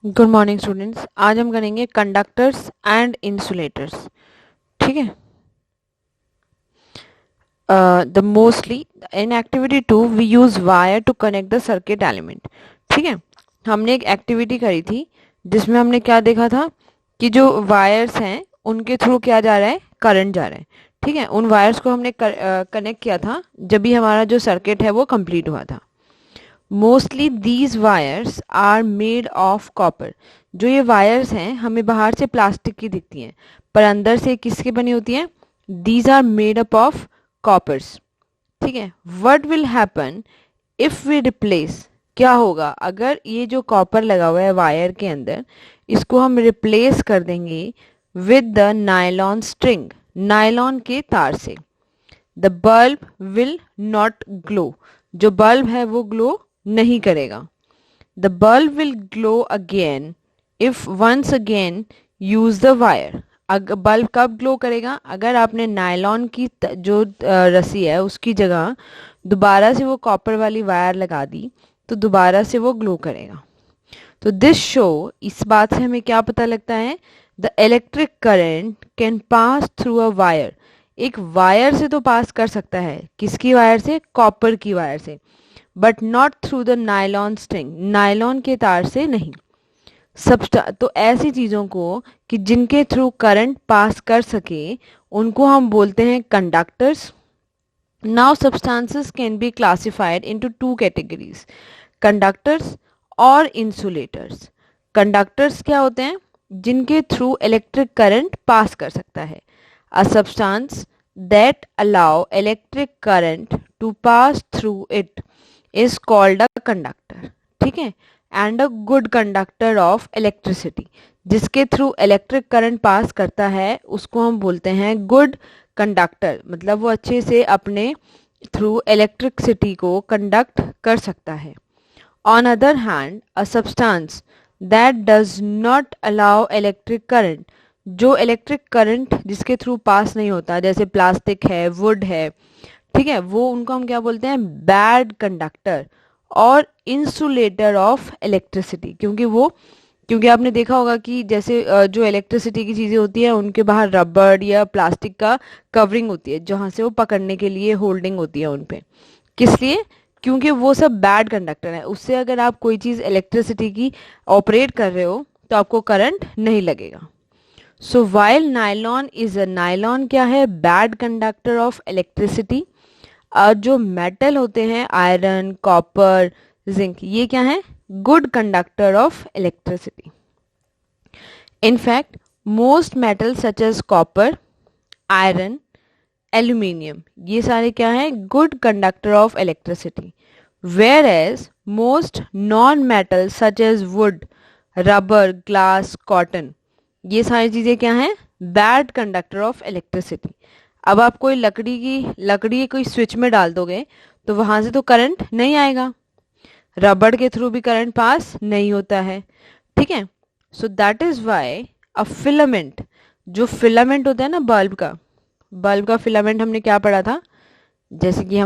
Good morning students. आज हम करेंगे कंडक्टर्स एंड इंसुलेटर्स। ठीक है। The mostly in activity 2 we use wire to connect the circuit element. ठीक है। हमने एक एक्टिविटी करी थी जिसमें हमने क्या देखा था कि जो वायर्स हैं उनके थ्रू क्या जा रहा है, करंट जा रहा है। ठीक है। उन वायर्स को हमने कनेक्ट किया था जब भी हमारा जो सर्किट है वो कंप्लीट हुआ था। Mostly these wires are made of copper. जो ये वायर्स हैं हमें बाहर से प्लास्टिक की दिखती हैं पर अंदर से किसकी बनी होती हैं? These are made up of coppers. ठीक है। What will happen if we replace? क्या होगा अगर ये जो कॉपर लगा हुआ है वायर के अंदर, इसको हम रिप्लेस कर देंगे with the nylon string, nylon के तार से। The bulb will not glow. जो बल्ब है वो ग्लो नहीं करेगा। The bulb will glow again if once again use the wire. Bulb कब ग्लो करेगा? अगर आपने नायलॉन की जो रस्सी है उसकी जगह दोबारा से वो कॉपर वाली वायर लगा दी तो दोबारा से वो ग्लो करेगा। तो दिस शो, इस बात से हमें क्या पता लगता है? The electric current can pass through a wire. एक वायर से तो पास कर सकता है। किसकी वायर से? कॉपर की वायर से। But not through the nylon string, nylon के तार से नहीं। तो ऐसी चीज़ों को कि जिनके थ्रू करंट पास कर सके उनको हम बोलते हैं conductors. Now substances can be classified into two categories, conductors और इंसुलेटर्स। कंडक्टर्स क्या होते हैं? जिनके थ्रू इलेक्ट्रिक करंट पास कर सकता है। A substance that allow electric current to pass through it is called a conductor. ठीक है। And a good conductor of electricity, जिसके थ्रू इलेक्ट्रिक करंट पास करता है उसको हम बोलते हैं गुड कंडक्टर। मतलब वो अच्छे से अपने थ्रू इलेक्ट्रिसिटी को कंडक्ट कर सकता है। On other hand a substance that does not allow electric current, जो इलेक्ट्रिक करंट जिसके थ्रू पास नहीं होता, जैसे प्लास्टिक है, वुड है, ठीक है, वो उनको हम क्या बोलते हैं? बैड कंडक्टर और इंसुलेटर ऑफ इलेक्ट्रिसिटी। क्योंकि आपने देखा होगा कि जैसे जो इलेक्ट्रिसिटी की चीज़ें होती है उनके बाहर रबड़ या प्लास्टिक का कवरिंग होती है जहाँ से वो पकड़ने के लिए होल्डिंग होती है उन पे। किस लिए? क्योंकि वो सब बैड कंडक्टर है। उससे अगर आप कोई चीज़ इलेक्ट्रिसिटी की ऑपरेट कर रहे हो तो आपको करंट नहीं लगेगा। So while nylon is a, nylon क्या है? Bad conductor of electricity. और जो मेटल होते हैं आयरन, कॉपर, जिंक, ये क्या है? Good conductor of electricity. In fact most metal such as copper, iron, aluminium, ये सारे क्या हैं? Good conductor of electricity. Whereas most non metal such as wood, rubber, glass, cotton, ये सारी चीज़ें क्या हैं? Bad conductor of electricity. अब आप कोई लकड़ी कोई स्विच में डाल दोगे तो वहां से तो करंट नहीं आएगा। रबड़ के थ्रू भी करंट पास नहीं होता है। ठीक है। So that is why a filament, जो फिलामेंट होता है ना बल्ब का फिलामेंट हमने क्या पढ़ा था? जैसे कि ये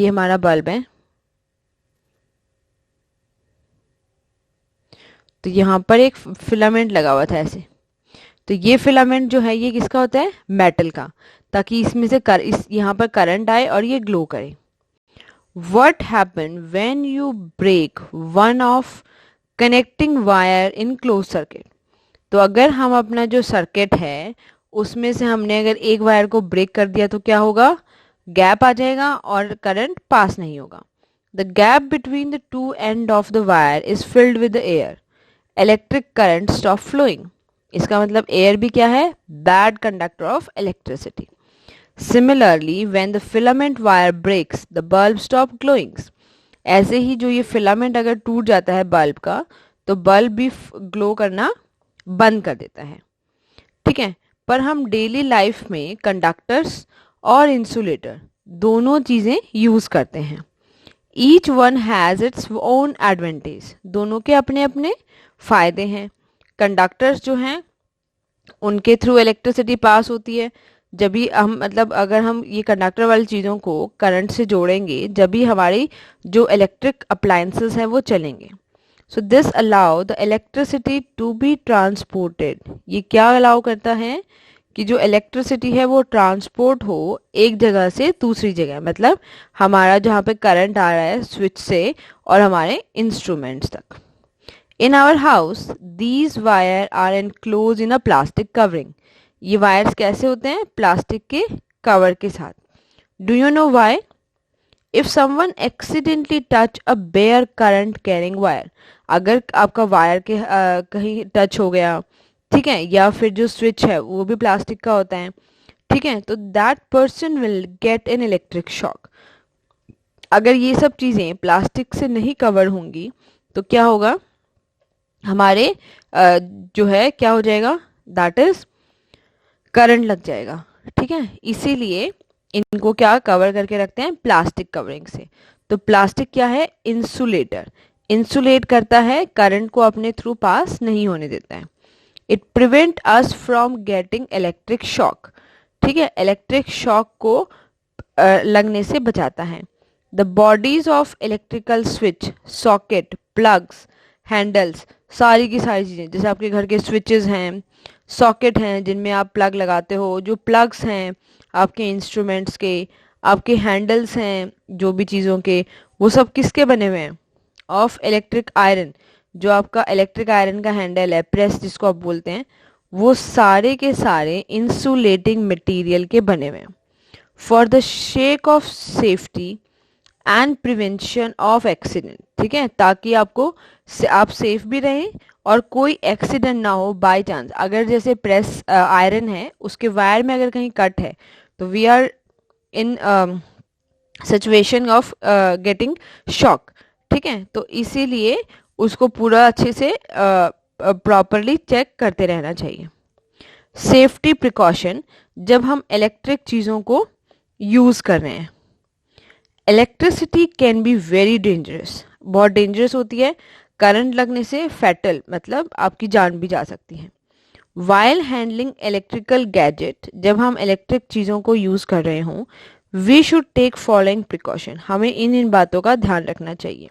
हमारा बल्ब है, तो यहाँ पर एक फिलामेंट लगा हुआ था ऐसे। तो ये फिलामेंट जो है ये किसका होता है? मेटल का, ताकि इसमें से इस यहाँ पर करंट आए और ये ग्लो करे। What happen when you break one of connecting wire in closed circuit? तो अगर हम अपना जो सर्किट है उसमें से हमने अगर एक वायर को ब्रेक कर दिया तो क्या होगा? गैप आ जाएगा और करंट पास नहीं होगा। The gap between the two end of the wire is filled with air, electric current stop flowing. इसका मतलब एयर भी क्या है? Bad conductor of electricity. Similarly, when the filament wire breaks, the bulb stop glowing. ऐसे ही जो ये filament अगर टूट जाता है बल्ब का तो बल्ब भी ग्लो करना बंद कर देता है। ठीक है। पर हम डेली लाइफ में कंडक्टर्स और इंसुलेटर दोनों चीज़ें यूज़ करते हैं। Each one has its own advantage, दोनों के अपने अपने फ़ायदे हैं। कंडक्टर्स जो हैं उनके थ्रू इलेक्ट्रिसिटी पास होती है। जब भी हम मतलब अगर हम ये कंडक्टर वाली चीज़ों को करंट से जोड़ेंगे जब भी हमारी जो इलेक्ट्रिक अप्लायंसेस हैं वो चलेंगे। So this allow the electricity to be transported. ये क्या अलाउ करता है कि जो इलेक्ट्रिसिटी है वो ट्रांसपोर्ट हो एक जगह से दूसरी जगह, मतलब हमारा जहाँ पे करंट आ रहा है स्विच से और हमारे इंस्ट्रूमेंट्स तक। In our house these wire are enclose in a plastic covering. ये वायर्स कैसे होते हैं? प्लास्टिक के कवर के साथ। Do you know why? If someone accidentally touch a bare current carrying wire, अगर आपका वायर के कहीं टच हो गया, ठीक है, या फिर जो स्विच है वो भी प्लास्टिक का होता है, ठीक है, तो that person will get an electric shock. अगर ये सब चीज़ें प्लास्टिक से नहीं कवर होंगी तो क्या होगा? हमारे जो है क्या हो जाएगा? दैट इज करंट लग जाएगा, ठीक है। इसीलिए इनको क्या कवर करके रखते हैं? प्लास्टिक कवरिंग से। तो प्लास्टिक क्या है? इंसुलेटर। इंसुलेट करता है, करंट को अपने थ्रू पास नहीं होने देता है। It prevent us from getting electric shock, ठीक है, इलेक्ट्रिक शॉक को लगने से बचाता है। The bodies of electrical switch, socket, plugs, handles, सारी की सारी चीज़ें, जैसे आपके घर के स्विचेस हैं, सॉकेट हैं जिनमें आप प्लग लगाते हो, जो प्लग्स हैं आपके इंस्ट्रूमेंट्स के, आपके हैंडल्स हैं जो भी चीज़ों के, वो सब किसके बने हुए हैं? Of electric iron. जो आपका इलेक्ट्रिक आयरन का हैंडल है, प्रेस जिसको आप बोलते हैं, वो सारे के सारे इंसुलेटिंग मटेरियल के बने हुए हैं। For the shake of safety and prevention of accident, ठीक है, ताकि आपको आप सेफ भी रहें और कोई एक्सीडेंट ना हो बाय चांस। अगर जैसे प्रेस आयरन है, उसके वायर में अगर कहीं कट है तो we are in situation of getting shock, ठीक है। तो इसीलिए उसको पूरा अच्छे से प्रॉपरली चेक करते रहना चाहिए। सेफ्टी प्रिकॉशन, जब हम इलेक्ट्रिक चीज़ों को यूज़ कर रहे हैं, electricity can be very dangerous, बहुत डेंजरस होती है। करंट लगने से फैटल, मतलब आपकी जान भी जा सकती है। वाइल हैंडलिंग इलेक्ट्रिकल गैजेट, जब हम इलेक्ट्रिक चीज़ों को यूज़ कर रहे हों, we should take following precaution, हमें इन बातों का ध्यान रखना चाहिए।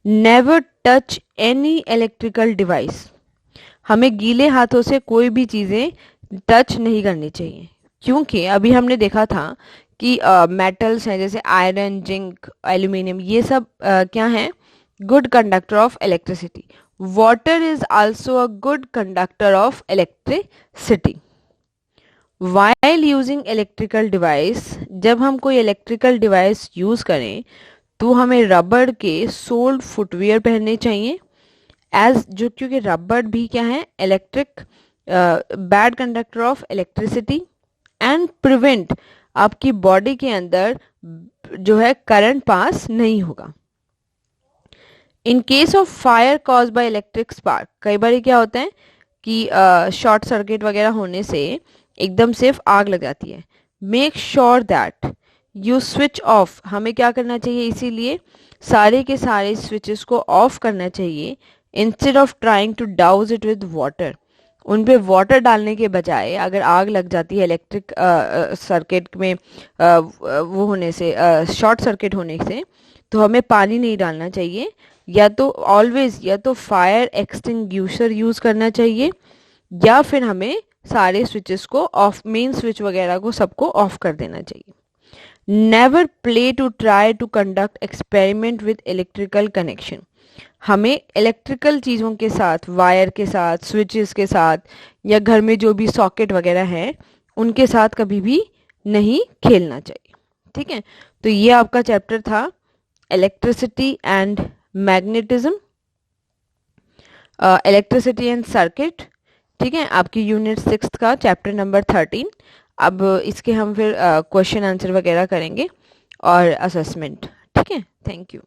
Never touch any electrical device, हमें गीले हाथों से कोई भी चीज़ें टच नहीं करनी चाहिए, क्योंकि अभी हमने देखा था कि मेटल्स हैं जैसे आयरन, जिंक, एल्यूमिनियम, ये सब क्या हैं? Good conductor of electricity. Water is also a good conductor of electricity. While using electrical device, जब हम कोई इलेक्ट्रिकल डिवाइस यूज़ करें तो हमें रबड़ के सोल्ड फुटवियर पहनने चाहिए, एज जो, क्योंकि रबड़ भी क्या है? Electric bad conductor of electricity, and prevent, आपकी बॉडी के अंदर जो है करंट पास नहीं होगा। In case of fire cause by electric spark, कई बार क्या होता है कि शॉर्ट सर्किट वगैरह होने से एकदम सिर्फ आग लग जाती है। Make sure that you switch off, हमें क्या करना चाहिए? इसीलिए सारे के सारे स्विचेस को ऑफ करना चाहिए, instead of trying to douse it with water. उन पे वाटर डालने के बजाय, अगर आग लग जाती है इलेक्ट्रिक सर्किट में वो होने से, शॉर्ट सर्किट होने से, तो हमें पानी नहीं डालना चाहिए, या तो ऑलवेज या तो फायर एक्सटिंग्यूशर यूज़ करना चाहिए, या फिर हमें सारे स्विचेस को ऑफ, मेन स्विच वगैरह को सबको ऑफ कर देना चाहिए। Never play to try to conduct experiment with electrical connection, हमें इलेक्ट्रिकल चीज़ों के साथ, वायर के साथ, स्विचेस के साथ, या घर में जो भी सॉकेट वगैरह है उनके साथ कभी भी नहीं खेलना चाहिए, ठीक है। तो ये आपका चैप्टर था electricity and magnetism, electricity and circuit, ठीक है, आपकी यूनिट 6 का चैप्टर नंबर 13। अब इसके हम फिर क्वेश्चन आंसर वगैरह करेंगे और असेसमेंट, ठीक है। Thank you.